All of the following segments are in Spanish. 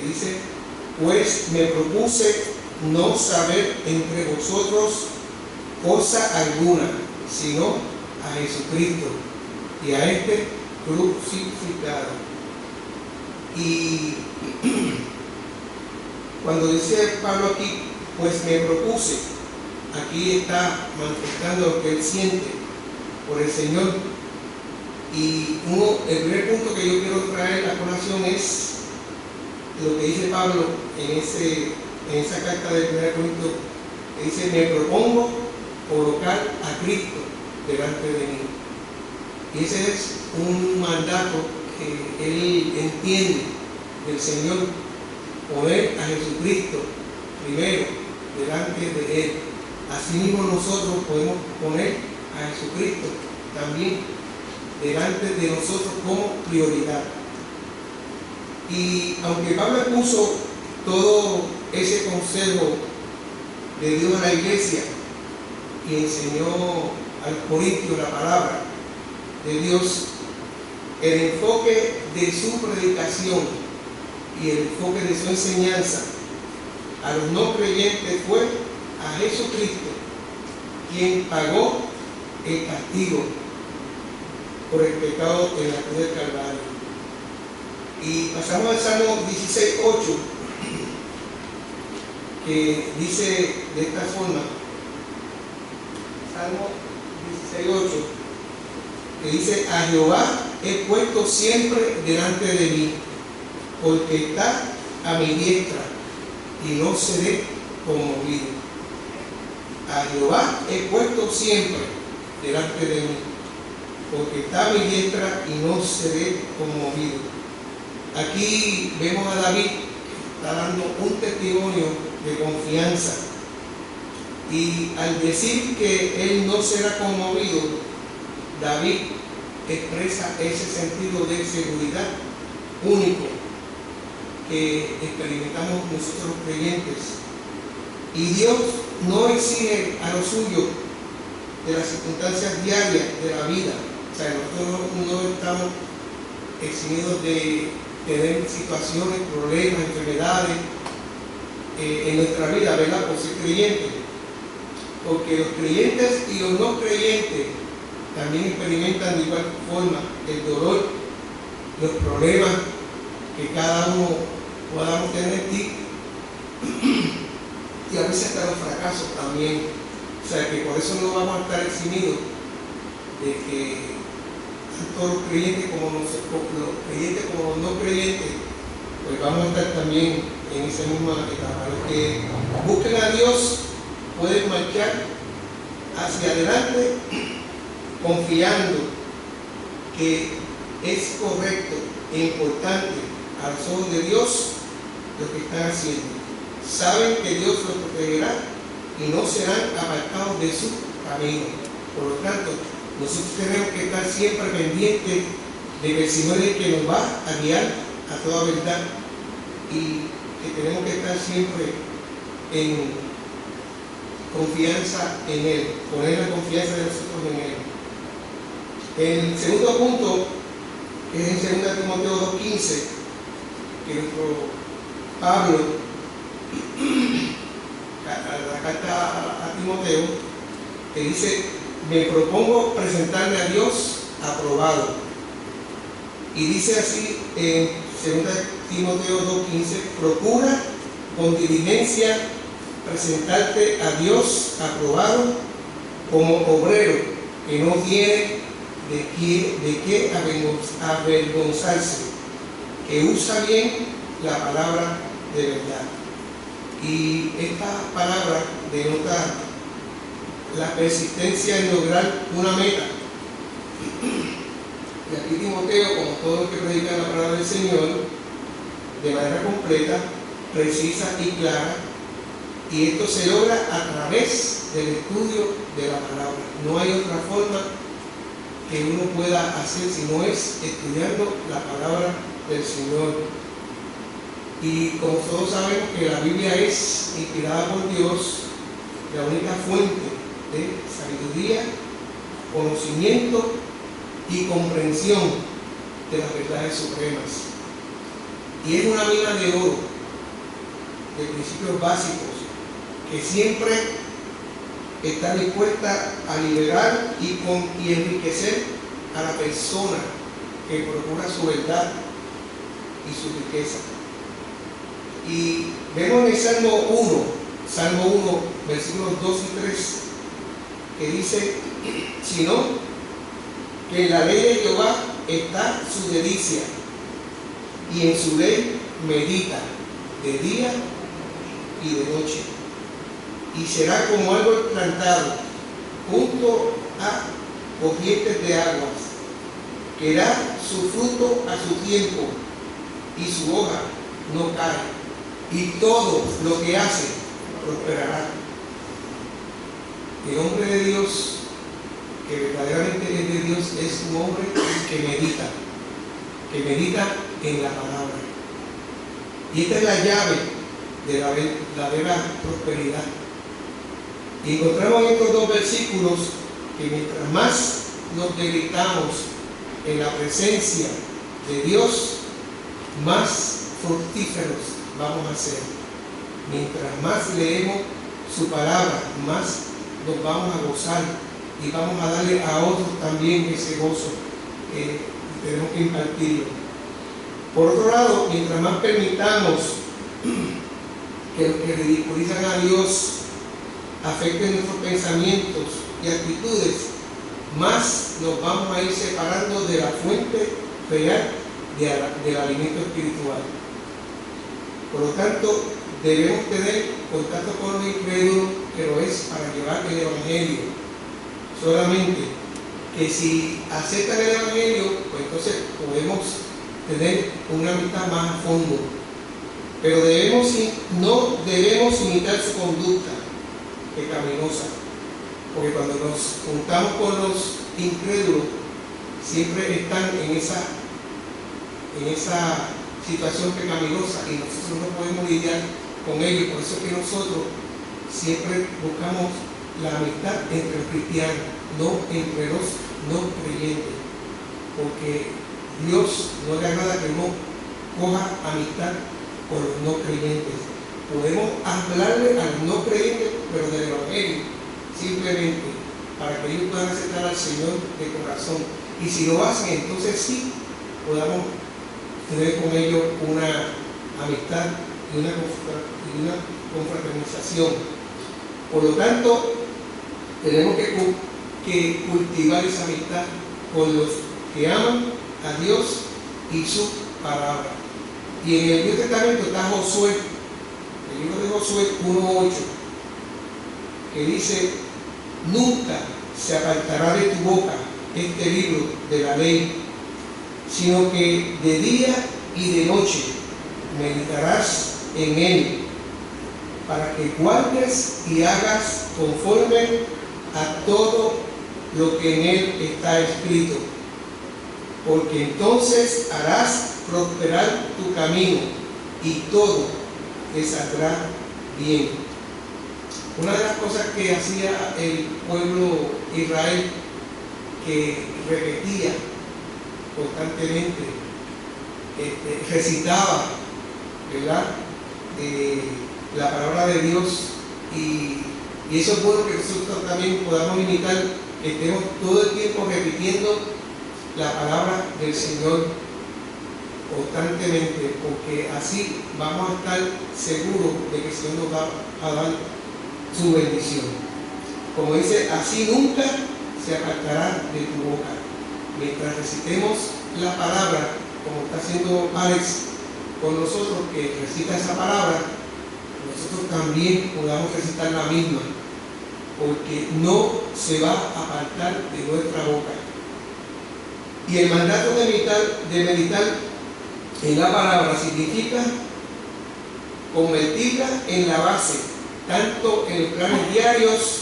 que dice: pues me propuse no saber entre vosotros cosa alguna, sino a Jesucristo y a este crucificado. Y cuando dice Pablo aquí, pues me propuse, aquí está manifestando lo que él siente por el Señor. Y el primer punto que yo quiero traer a colación es lo que dice Pablo en esa carta de 1 Corintios, que dice: me propongo colocar a Cristo delante de mí. Y ese es un mandato que él entiende del Señor, poner a Jesucristo primero delante de él. Asimismo nosotros podemos poner a Jesucristo también delante de nosotros como prioridad. Y aunque Pablo puso todo ese consejo de Dios a la iglesia y enseñó al Corintio la palabra de Dios, el enfoque de su predicación y el enfoque de su enseñanza a los no creyentes fue a Jesucristo, quien pagó el castigo por el pecado en la cruz del Calvario. Y pasamos al Salmo 16:8, que dice de esta forma, Salmo 16:8, que dice: a Jehová he puesto siempre delante de mí, porque está a mi diestra y no seré conmovido. A Jehová he puesto siempre delante de mí, porque está a mi diestra y no seré conmovido. Aquí vemos a David que está dando un testimonio de confianza, y al decir que él no será conmovido, David expresa ese sentido de seguridad único que experimentamos nosotros los creyentes. Y Dios no exige a los suyos de las circunstancias diarias de la vida. O sea, nosotros no estamos eximidos de tener situaciones, problemas, enfermedades en nuestra vida, ¿verdad? Por ser creyentes. Porque los creyentes y los no creyentes también experimentan de igual forma el dolor, los problemas que cada uno podamos tener, y a veces hasta los fracasos también. O sea, que por eso no vamos a estar eximidos de que todos los creyentes como los creyentes como los no creyentes, pues vamos a estar también en esa misma etapa. Los que busquen a Dios pueden marchar hacia adelante confiando que es correcto e importante a los ojos de Dios lo que están haciendo. Saben que Dios los protegerá y no serán apartados de su camino. Por lo tanto, nosotros tenemos que estar siempre pendientes de que el Señor es el que nos va a guiar a toda verdad, y que tenemos que estar siempre en confianza en Él, poner la confianza de nosotros en Él. El segundo punto, que es en 2 Timoteo 2:15, que nuestro Pablo, la carta a Timoteo, que dice: me propongo presentarme a Dios aprobado. Y dice así en 2 Timoteo 2:15: procura con diligencia presentarte a Dios aprobado, como obrero que no tiene de qué avergonzarse, que usa bien la palabra de verdad. Y esta palabra denota la persistencia en lograr una meta. Y aquí Timoteo, como todos los que predican la palabra del Señor, de manera completa, precisa y clara, y esto se logra a través del estudio de la palabra. No hay otra forma que uno pueda hacer si no es estudiando la palabra del Señor. Y como todos sabemos que la Biblia es inspirada por Dios, la única fuente de sabiduría, conocimiento y comprensión de las verdades supremas. Y es una mina de oro, de principios básicos, que siempre está dispuesta a liberar y enriquecer a la persona que procura su verdad y su riqueza. Y vemos en el Salmo 1, versículos 2 y 3, que dice: sino que en la ley de Jehová está su delicia, y en su ley medita de día y de noche. Y será como árbol plantado junto a corrientes de aguas, que da su fruto a su tiempo, y su hoja no cae, y todo lo que hace prosperará. El hombre de Dios, que verdaderamente es de Dios, es un hombre que medita en la palabra. Y esta es la llave de la verdadera prosperidad. Y encontramos en estos dos versículos que mientras más nos deleitamos en la presencia de Dios, más fructíferos vamos a ser. Mientras más leemos su palabra, más nos vamos a gozar y vamos a darle a otros también ese gozo que tenemos que impartirlo. Por otro lado, mientras más permitamos que los que ridiculizan a Dios afecten nuestros pensamientos y actitudes, más nos vamos a ir separando de la fuente real del alimento espiritual. Por lo tanto, debemos tener contacto con los incrédulos, que lo es para llevar el Evangelio. Solamente que si aceptan el Evangelio, pues entonces podemos tener una amistad más a fondo. Pero no debemos imitar su conducta pecaminosa, porque cuando nos juntamos con los incrédulos, siempre están en esa situación pecaminosa y nosotros no podemos lidiar con ellos. Por eso es que nosotros siempre buscamos la amistad entre los cristianos, no entre los no creyentes, porque Dios no le agrada que uno coja amistad con los no creyentes. Podemos hablarle a los no creyentes, pero del Evangelio, simplemente para que ellos puedan aceptar al Señor de corazón. Y si lo hacen, entonces sí podamos tener con ellos una amistad y una confraternización. Por lo tanto, tenemos que cultivar esa amistad con los que aman a Dios y su palabra. Y en el Nuevo Testamento está Josué, el libro de Josué 1:8, que dice: nunca se apartará de tu boca este libro de la ley, sino que de día y de noche meditarás en él, para que guardes y hagas conforme a todo lo que en él está escrito, porque entonces harás prosperar tu camino y todo te saldrá bien. Una de las cosas que hacía el pueblo de Israel, que repetía constantemente, recitaba, ¿verdad?, la palabra de Dios, y eso es bueno que nosotros también podamos imitar, que estemos todo el tiempo repitiendo la palabra del Señor constantemente, porque así vamos a estar seguros de que el Señor nos va a dar su bendición. Como dice: así nunca se apartará de tu boca. Mientras recitemos la palabra, como está haciendo Alex con nosotros, que recita esa palabra, nosotros también podamos recitar la misma, porque no se va a apartar de nuestra boca. Y el mandato de meditar en la palabra significa convertirla en la base, tanto en los planes diarios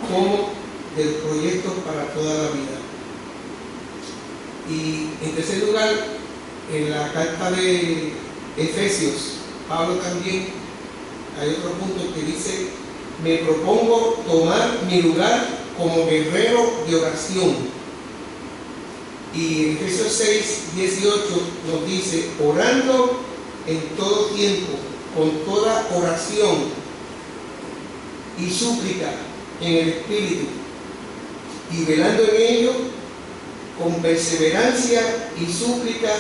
como del proyecto para toda la vida. Y en tercer lugar, en la carta de Efesios, Pablo también, hay otro punto que dice: me propongo tomar mi lugar como guerrero de oración. Y en Efesios 6:18 nos dice: orando en todo tiempo, con toda oración y súplica en el Espíritu, y velando en ello con perseverancia y súplica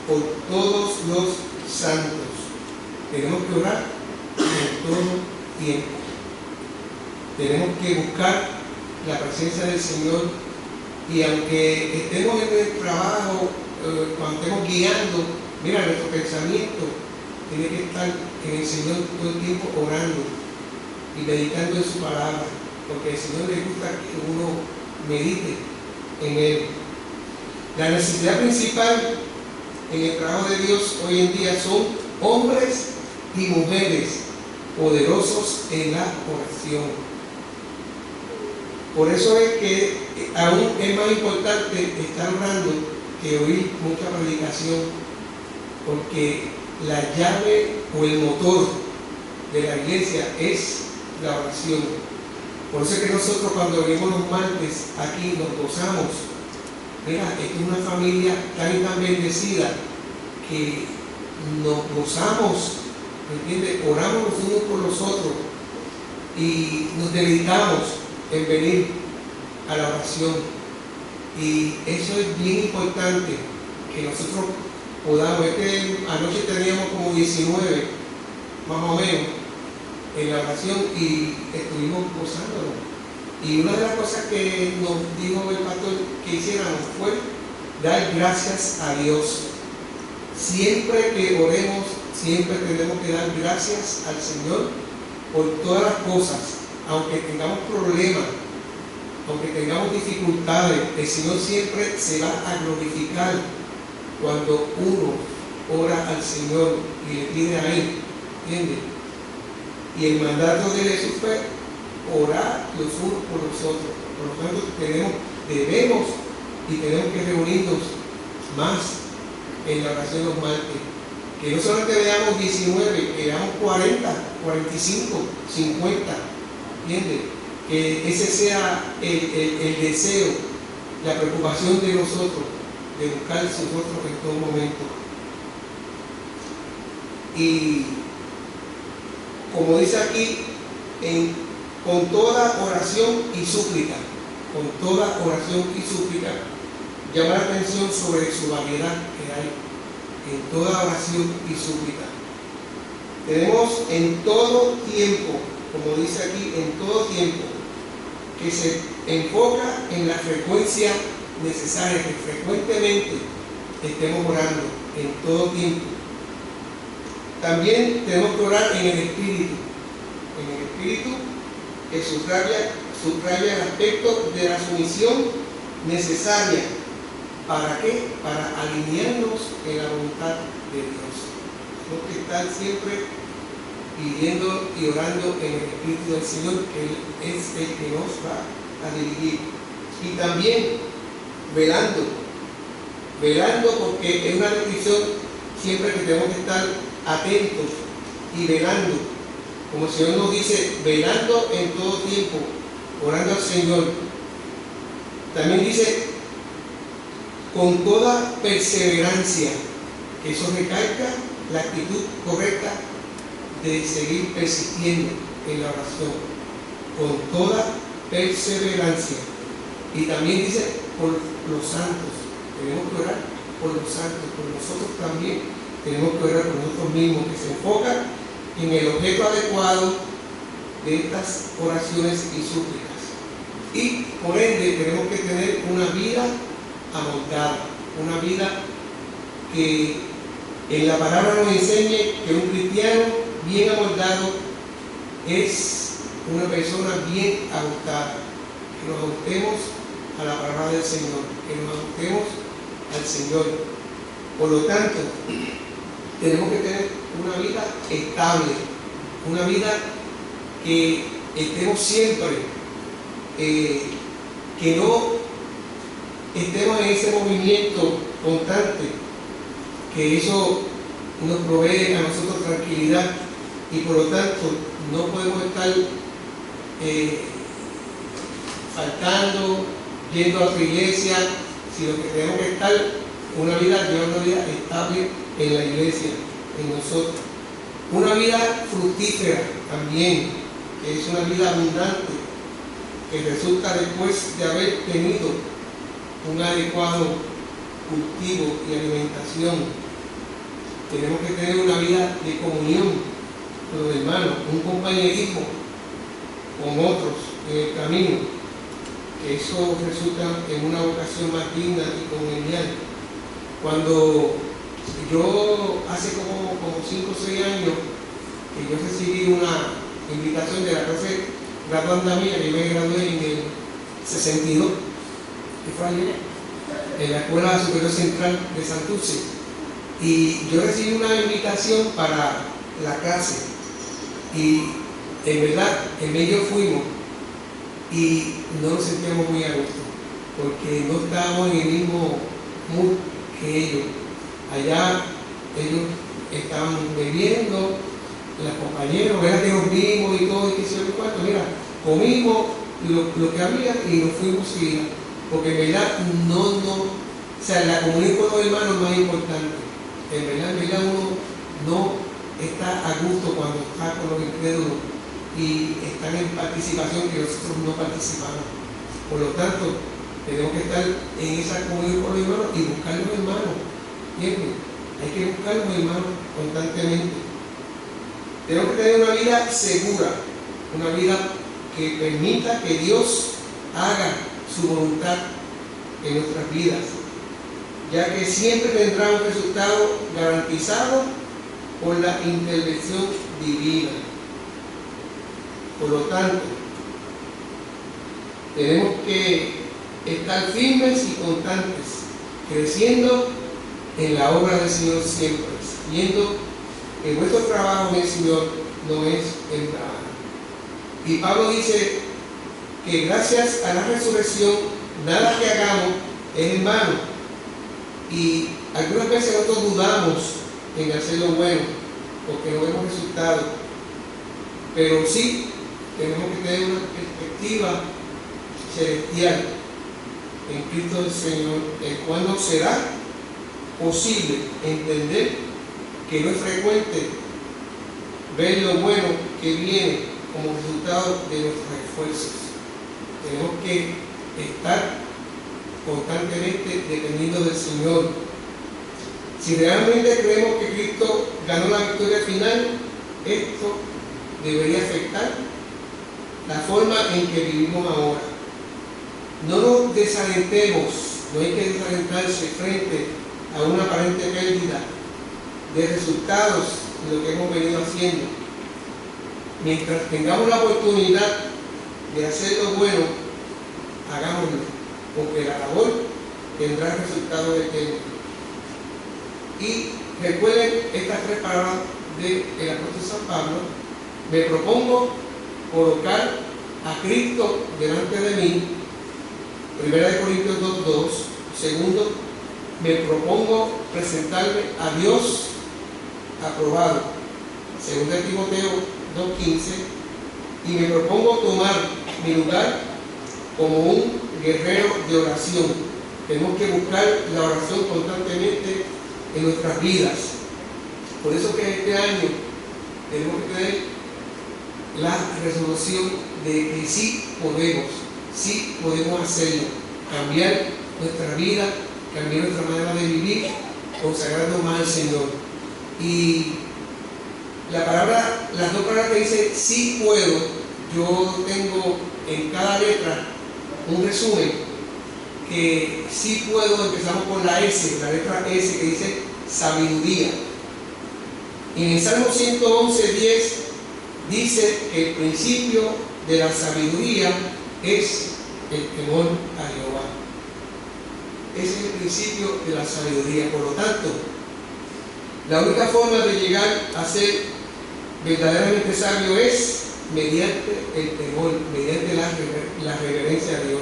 por todos los santos. Tenemos que orar en todo tiempo. Tenemos que buscar la presencia del Señor, y aunque estemos en el trabajo, cuando estemos guiando, mira, nuestro pensamiento tiene que estar en el Señor todo el tiempo orando y meditando en su palabra, porque al Señor le gusta que uno medite en Él. La necesidad principal en el trabajo de Dios hoy en día son hombres y mujeres poderosos en la oración. Por eso es que aún es más importante estar orando que oír mucha predicación, porque la llave o el motor de la iglesia es la oración. Por eso es que nosotros, cuando venimos los martes aquí, nos gozamos. Mira, es una familia tan y tan bendecida que nos gozamos, ¿me entiendes? Oramos los unos por los otros y nos dedicamos en venir a la oración. Y eso es bien importante, que nosotros podamos. Anoche teníamos como 19 más o menos en la oración y estuvimos gozándonos. Y una de las cosas que nos dijo el pastor que hiciéramos fue dar gracias a Dios. Siempre que oremos, siempre tenemos que dar gracias al Señor por todas las cosas. Aunque tengamos problemas, aunque tengamos dificultades, el Señor siempre se va a glorificar cuando uno ora al Señor y le pide a Él, ¿entiendes? Y el mandato de Jesús fue orar los unos por los otros. Por lo tanto, debemos y tenemos que reunirnos más en la oración los martes. Que no solamente veamos 19, que veamos 40, 45, 50. ¿Entiendes? Que ese sea el deseo, la preocupación de nosotros, de buscar su rostro en todo momento. Y como dice aquí, con toda oración y súplica, con toda oración y súplica, llama la atención sobre su variedad que hay en toda oración y súplica. Tenemos en todo tiempo, como dice aquí, en todo tiempo, que se enfoca en la frecuencia necesaria, que frecuentemente estemos orando en todo tiempo. También tenemos que orar en el Espíritu, que subraya el aspecto de la sumisión necesaria. ¿Para qué? Para alinearnos en la voluntad de Dios. Tenemos que estar siempre pidiendo y orando en el Espíritu del Señor, que Él es el que nos va a dirigir. Y también velando porque es una descripción siempre que tenemos que estar atentos y velando. Como el Señor nos dice, velando en todo tiempo, orando al Señor. También dice, con toda perseverancia, que eso recalca la actitud correcta de seguir persistiendo en la oración, con toda perseverancia. Y también dice, por los santos. Tenemos que orar por los santos, por nosotros también tenemos que orar por nosotros mismos, que se enfoca en el objeto adecuado de estas oraciones y súplicas. Y por ende tenemos que tener una vida amoldada, una vida que en la palabra nos enseñe que un cristiano bien amoldado es una persona bien ajustada, que nos ajustemos a la palabra del Señor, que nos ajustemos al Señor. Por lo tanto, tenemos que tener una vida estable, una vida que estemos siempre, que no estemos en ese movimiento constante, que eso nos provee a nosotros tranquilidad, y por lo tanto no podemos estar faltando, yendo a otra iglesia, sino que tenemos que estar llevando una vida estable en la iglesia. en nosotros. Una vida fructífera también, que es una vida abundante, que resulta después de haber tenido un adecuado cultivo y alimentación. Tenemos que tener una vida de comunión con los hermanos, un compañerismo con otros en el camino, que eso resulta en una vocación más digna y congenial. Cuando yo hace como 5 o 6 años que yo recibí una invitación de la clase graduanda mía, que yo me gradué en el 62, que fue ayer, en la Escuela Superior Central de Santurce, y yo recibí una invitación para la clase, y en verdad en medio fuimos y no nos sentíamos muy a gusto, porque no estábamos en el mismo mood que ellos. Allá ellos estaban bebiendo, las compañeros, ¿verdad? Que nos vimos y todo, y que hicieron cuarto, mira, comimos lo que había y nos fuimos a ir, porque en verdad o sea, la comunión con los hermanos es más importante. En verdad uno no está a gusto cuando está con los incrédulos y están en participación que nosotros no participamos. Por lo tanto, tenemos que estar en esa comunión con los hermanos y buscar los hermanos. ¿Entienden? Hay que buscar los hermanos constantemente. Tenemos que tener una vida segura, una vida que permita que Dios haga su voluntad en nuestras vidas, ya que siempre tendrá un resultado garantizado por la intervención divina. Por lo tanto, tenemos que estar firmes y constantes, creciendo en la obra del Señor siempre, viendo que vuestro trabajo en el Señor no es en vano. Y Pablo dice que gracias a la resurrección nada que hagamos es en vano. Y algunas veces nosotros dudamos en hacer lo bueno porque no vemos resultados, pero sí tenemos que tener una perspectiva celestial en Cristo el Señor, el cual nos será posible entender que no es frecuente ver lo bueno que viene como resultado de nuestros esfuerzos. Tenemos que estar constantemente dependiendo del Señor. Si realmente creemos que Cristo ganó la victoria final, esto debería afectar la forma en que vivimos ahora. No nos desalentemos, no hay que desalentarse frente a una aparente pérdida de resultados de lo que hemos venido haciendo. Mientras tengamos la oportunidad de hacer lo bueno, hagámoslo, porque la labor tendrá resultados eternos. Y recuerden estas 3 palabras del apóstol San Pablo: me propongo colocar a Cristo delante de mí, 1 Corintios 2:2. Segundo, me propongo presentarme a Dios aprobado, 2 Timoteo 2:15, y me propongo tomar mi lugar como un guerrero de oración. Tenemos que buscar la oración constantemente en nuestras vidas. Por eso que este año tenemos que tener la resolución de que sí podemos hacerlo, cambiar nuestra vida, cambiar nuestra manera de vivir, consagrando más al Señor. Y las 2 palabras que dice sí puedo, yo tengo en cada letra un resumen, que sí puedo, empezamos con la S, la letra S, que dice sabiduría. Y en el Salmo 111:10 dice que el principio de la sabiduría es el temor a Jehová. Ese es el principio de la sabiduría. Por lo tanto, la única forma de llegar a ser verdaderamente sabio es mediante el temor, mediante la reverencia a Dios.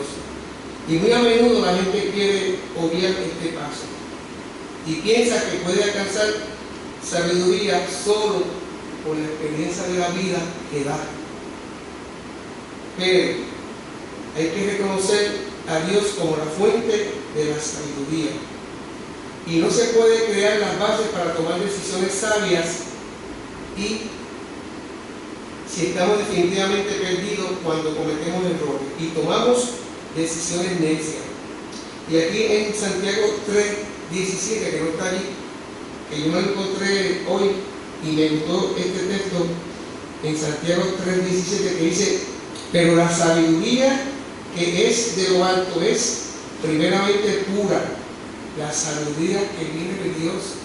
Y muy a menudo la gente quiere obviar este paso y piensa que puede alcanzar sabiduría solo por la experiencia de la vida que da. Pero hay que reconocer a Dios como la fuente de la sabiduría. y no se puede crear las bases para tomar decisiones sabias y si estamos definitivamente perdidos cuando cometemos errores y tomamos decisiones necias. Y aquí en Santiago 3:17, que no está allí, que yo me lo encontré hoy y me gustó este texto, en Santiago 3:17, que dice: pero la sabiduría que es de lo alto es primeramente pura. La sabiduría que viene de Dios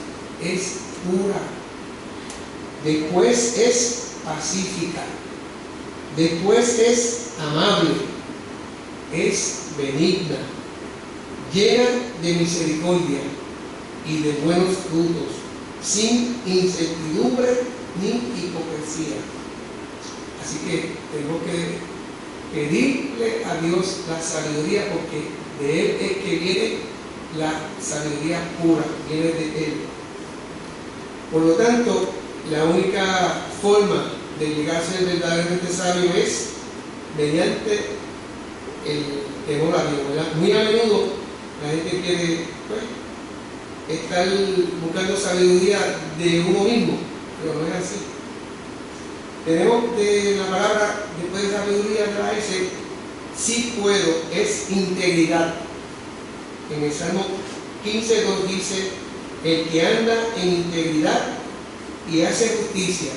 es pura. Después es pacífica. Después es amable. Es benigna, llena de misericordia y de buenos frutos, sin incertidumbre ni hipocresía. Así que tenemos que pedirle a Dios la sabiduría, porque de Él es que viene la sabiduría pura, viene de Él. Por lo tanto, la única forma de llegar a ser verdaderamente sabio es mediante el temor a Dios, ¿verdad? Muy a menudo la gente quiere estar buscando sabiduría de uno mismo, pero no es así. Tenemos de la palabra, después de sabiduría, la S, sí puedo, es integridad. En el Salmo 15:2 dice: el que anda en integridad y hace justicia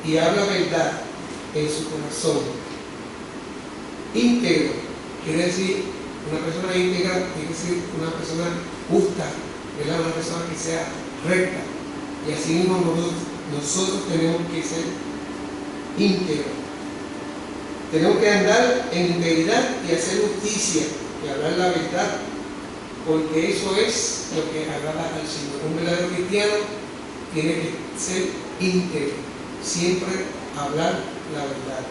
y habla verdad en su corazón. Íntegro quiere decir, una persona íntegra quiere decir una persona justa, ¿verdad? Una persona que sea recta. Y así mismo nosotros tenemos que ser íntegros. Tenemos que andar en integridad y hacer justicia y hablar la verdad, porque eso es lo que agrada al Señor. Un verdadero cristiano tiene que ser íntegro, siempre hablar la verdad.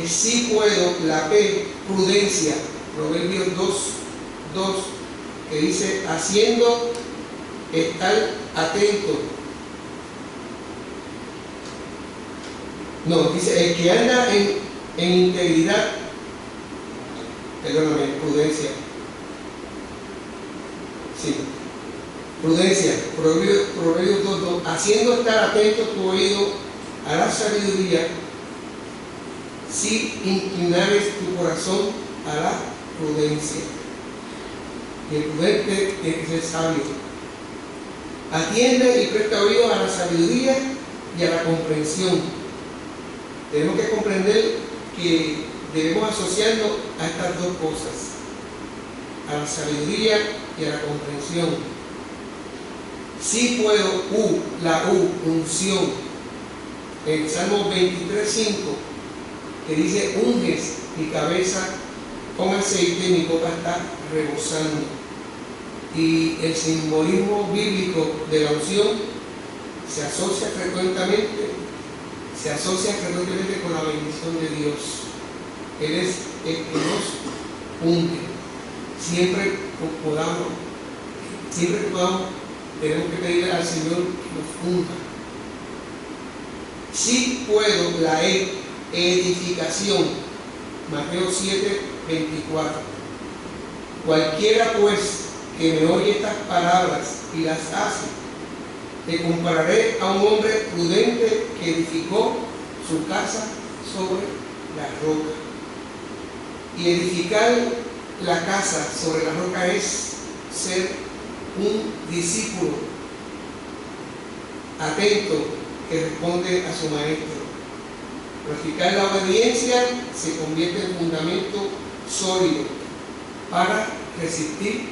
Sí puedo, la P, prudencia, Proverbios 2:2, que dice: haciendo estar atento. No, dice: el que anda en integridad, perdóname, prudencia. Sí, prudencia, Proverbios 2:2, haciendo estar atento tu oído a la sabiduría, si inclinares tu corazón a la prudencia. Y el prudente tiene que ser sabio. Atiende y presta oído a la sabiduría y a la comprensión. Tenemos que comprender que debemos asociarnos a estas dos cosas, a la sabiduría y a la comprensión. Sí puedo, la unción, en Salmo 23:5, que dice: unges mi cabeza con aceite, mi copa está rebosando. Y el simbolismo bíblico de la unción se asocia frecuentemente con la bendición de Dios. Él es el que nos unge. Siempre que podamos, tenemos que pedirle al Señor que nos unja. Sí puedo, la edificación, Mateo 7:24. Cualquiera pues que me oye estas palabras y las hace, te compararé a un hombre prudente que edificó su casa sobre la roca. Y edificar la casa sobre la roca es ser un discípulo atento que responde a su maestro. Practicar la obediencia se convierte en fundamento sólido para resistir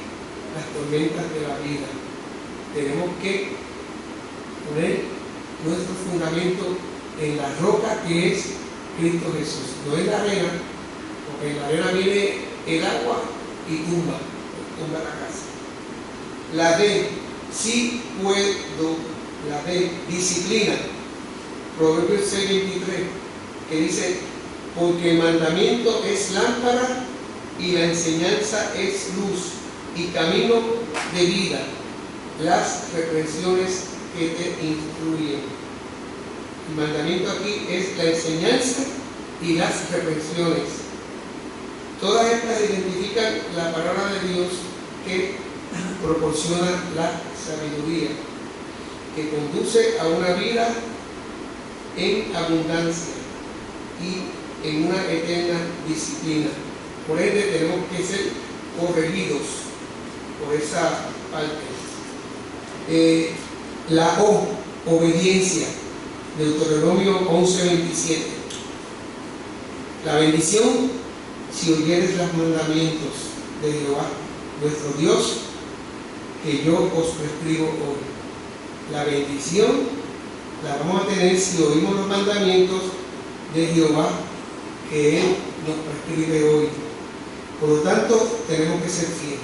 las tormentas de la vida. Tenemos que poner nuestro fundamento en la roca que es Cristo Jesús, no en la arena, porque en la arena viene el agua y tumba la casa. La D, sí puedo, la D, disciplina, Proverbios 6:23, que dice: porque el mandamiento es lámpara y la enseñanza es luz y camino de vida, las reprensiones que te instruyen. El mandamiento aquí es la enseñanza y las reprensiones. Todas estas identifican la palabra de Dios que proporciona la sabiduría, que conduce a una vida en abundancia y en una eterna disciplina. Por ende, tenemos que ser corregidos por esa parte. La obediencia, Deuteronomio 11:27. La bendición si oyeres los mandamientos de Jehová, vuestro Dios, que yo os prescribo hoy. La bendición la vamos a tener si oímos los mandamientos de Jehová, que Él nos prescribe hoy. Por lo tanto, tenemos que ser fieles.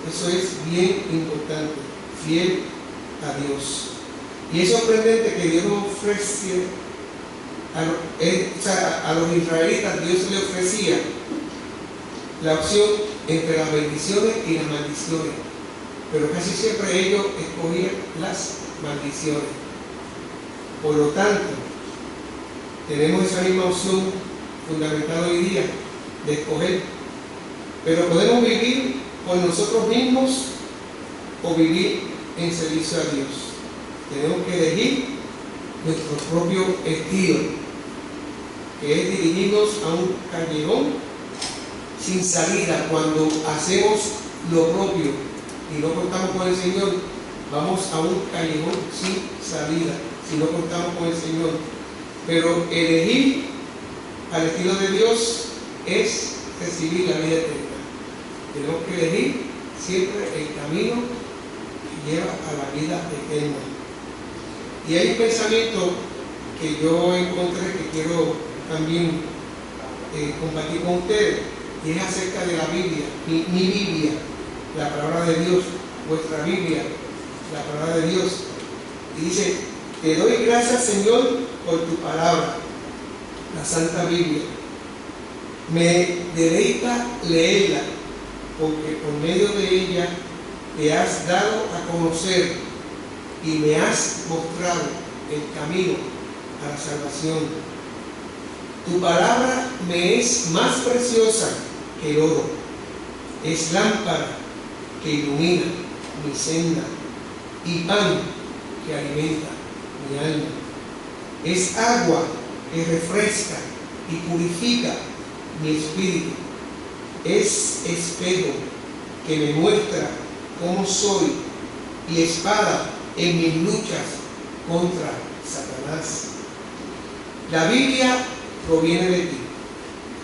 Eso es bien importante, fiel a Dios. Y es sorprendente que Dios nos ofrece a los israelitas, Dios le ofrecía la opción entre las bendiciones y las maldiciones, pero casi siempre ellos escogían las maldiciones. Por lo tanto, tenemos esa misma opción fundamental hoy día de escoger, pero podemos vivir por nosotros mismos o vivir en servicio a Dios. Tenemos que elegir nuestro propio estilo, que es dirigirnos a un callejón sin salida. Cuando hacemos lo propio y no contamos con el Señor, vamos a un callejón sin salida si no contamos con el Señor. Pero elegir al estilo de Dios es recibir la vida eterna. Tenemos que elegir siempre el camino que lleva a la vida eterna. Y hay un pensamiento que yo encontré que quiero también compartir con ustedes, y es acerca de la Biblia, mi Biblia, la palabra de Dios, vuestra Biblia, la palabra de Dios. Y dice: te doy gracias, Señor, por tu palabra, la Santa Biblia. Me deleita leerla, porque por medio de ella te has dado a conocer y me has mostrado el camino a la salvación. Tu palabra me es más preciosa que el oro, es lámpara que ilumina mi senda y pan que alimenta mi alma. Es agua que refresca y purifica mi espíritu. Es espejo que me muestra cómo soy y espada en mis luchas contra Satanás. La Biblia proviene de ti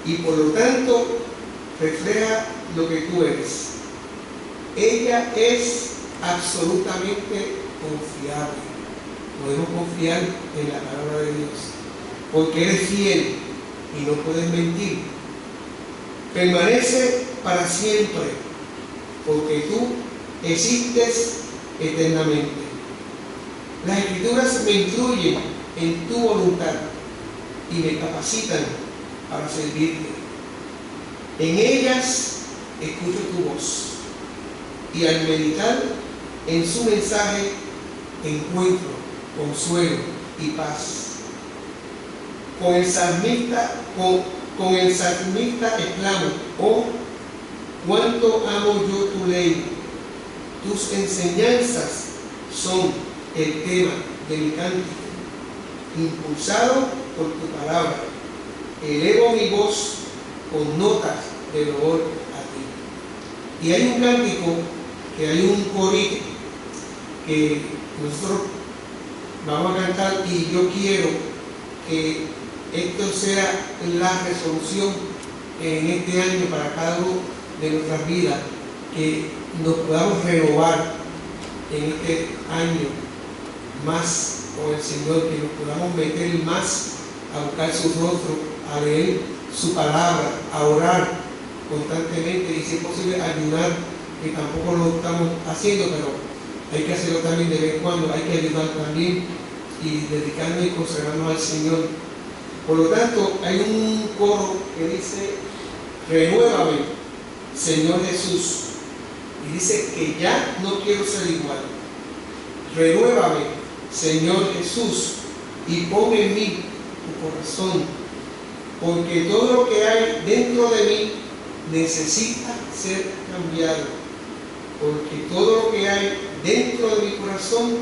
y por lo tanto refleja lo que tú eres. Ella es absolutamente confiable. Podemos confiar en la palabra de Dios porque eres fiel y no puedes mentir. Permanece para siempre porque tú existes eternamente. Las Escrituras me instruyen en tu voluntad y me capacitan para servirte. En ellas escucho tu voz y al meditar en su mensaje encuentro consuelo y paz. Con el salmista exclamo: oh, cuánto amo yo tu ley. Tus enseñanzas son el tema de mi cántico. Impulsado por tu palabra, elevo mi voz con notas de loor a ti. Y hay un cántico, que hay un corito que nosotros vamos a cantar, y yo quiero que esto sea la resolución en este año para cada uno de nuestras vidas, que nos podamos renovar en este año más con el Señor, que nos podamos meter más a buscar su rostro, a leer su palabra, a orar constantemente y si es posible ayudar, que tampoco lo estamos haciendo, pero hay que hacerlo también de vez en cuando. Hay que ayudar también y dedicarnos y consagrarnos al Señor. Por lo tanto, hay un coro que dice: renuévame, Señor Jesús. Y dice que ya no quiero ser igual. Renuévame, Señor Jesús, y pon en mí tu corazón, porque todo lo que hay dentro de mí necesita ser cambiado. porque todo lo que hay dentro de mi corazón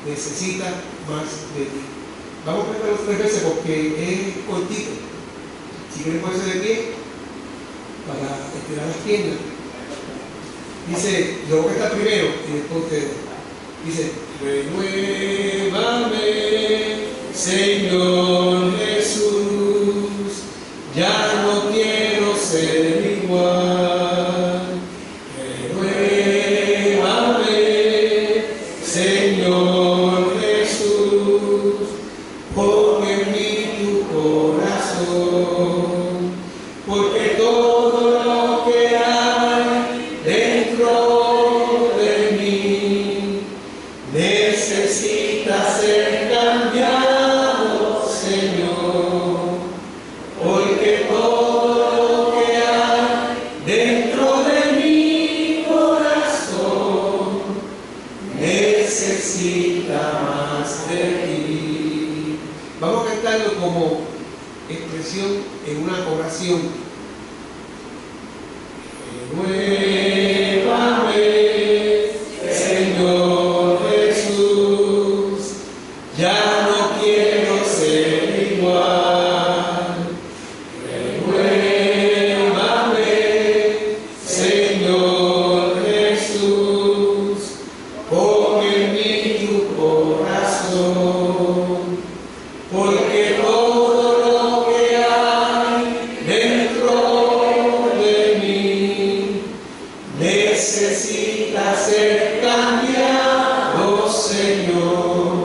necesita más de ti. Vamos a cantarlo 3 veces porque es cortito. Si quieren ponerse de pie para estirar las piernas. Dice, yo voy a estar primero y después ustedes. Dice, renuévame, Señor Jesús, ya no quiero ser igual. Renuévame, Señor Jesús, pon en mí tu corazón, porque todo lo que hay dentro de mí necesita ser cambiado, Señor, porque todo lo que hay dentro de mi corazón necesita más de ti. Vamos a cantarlo como expresión en una oración. Renuévame, Señor Jesús, ya no quiero ser igual. Renuévame, Señor Jesús, pon en mí tu corazón, porque todo lo que hay dentro de mí necesita ser cambiado, Señor,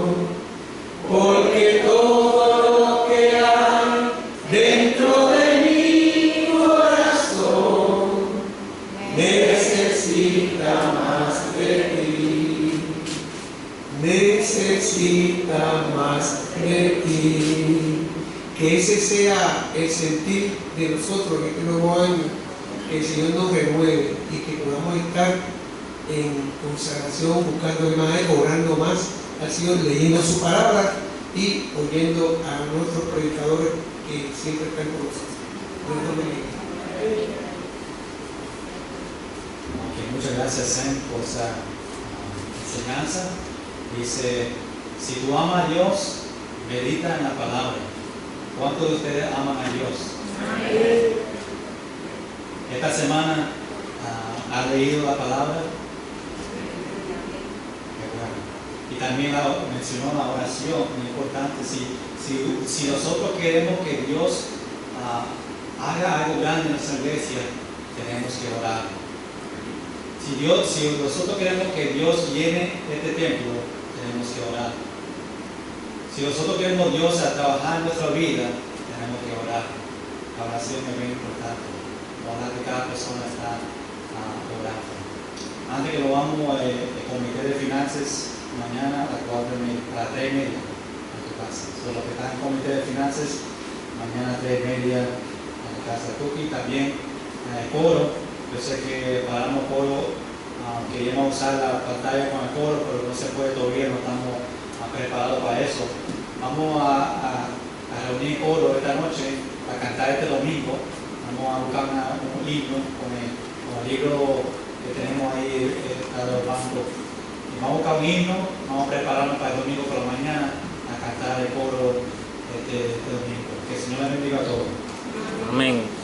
porque todo lo que hay dentro de mi corazón necesita más de ti, necesita más de ti. Que ese sea el sentir de nosotros en este nuevo año, que el Señor nos renueve y que podamos estar en consagración, buscando más, orando más al Señor, leyendo su palabra y oyendo a nuestros predicadores que siempre están con nosotros. Muchas gracias, Sam, por esa enseñanza. Dice, si tú amas a Dios, medita en la palabra. ¿Cuántos de ustedes aman a Dios? Esta semana ha leído la palabra. Y también mencionó la oración, muy importante. Si nosotros queremos que Dios haga algo grande en nuestra iglesia, tenemos que orar. Si nosotros queremos que Dios llene este templo, tenemos que orar. Si nosotros queremos Dios a trabajar en nuestra vida, tenemos que orar. La oración es muy importante. Orar que cada persona está orando. Antes que lo vamos al comité de finanzas, mañana a las 3:30 a tu casa. Los que están en el comité de finanzas, mañana a 3:30 a tu casa. Tuki también coro. Yo sé que paramos coro, queríamos usar la pantalla con el coro, pero no se puede todavía, no estamos preparados para eso. Vamos a reunir coro esta noche para cantar este domingo. Vamos a buscar un himno con el libro que tenemos ahí a los bancos. Y vamos a buscar un himno, vamos a prepararnos para el domingo por la mañana a cantar el coro este domingo. Que el Señor les bendiga a todos. Amén.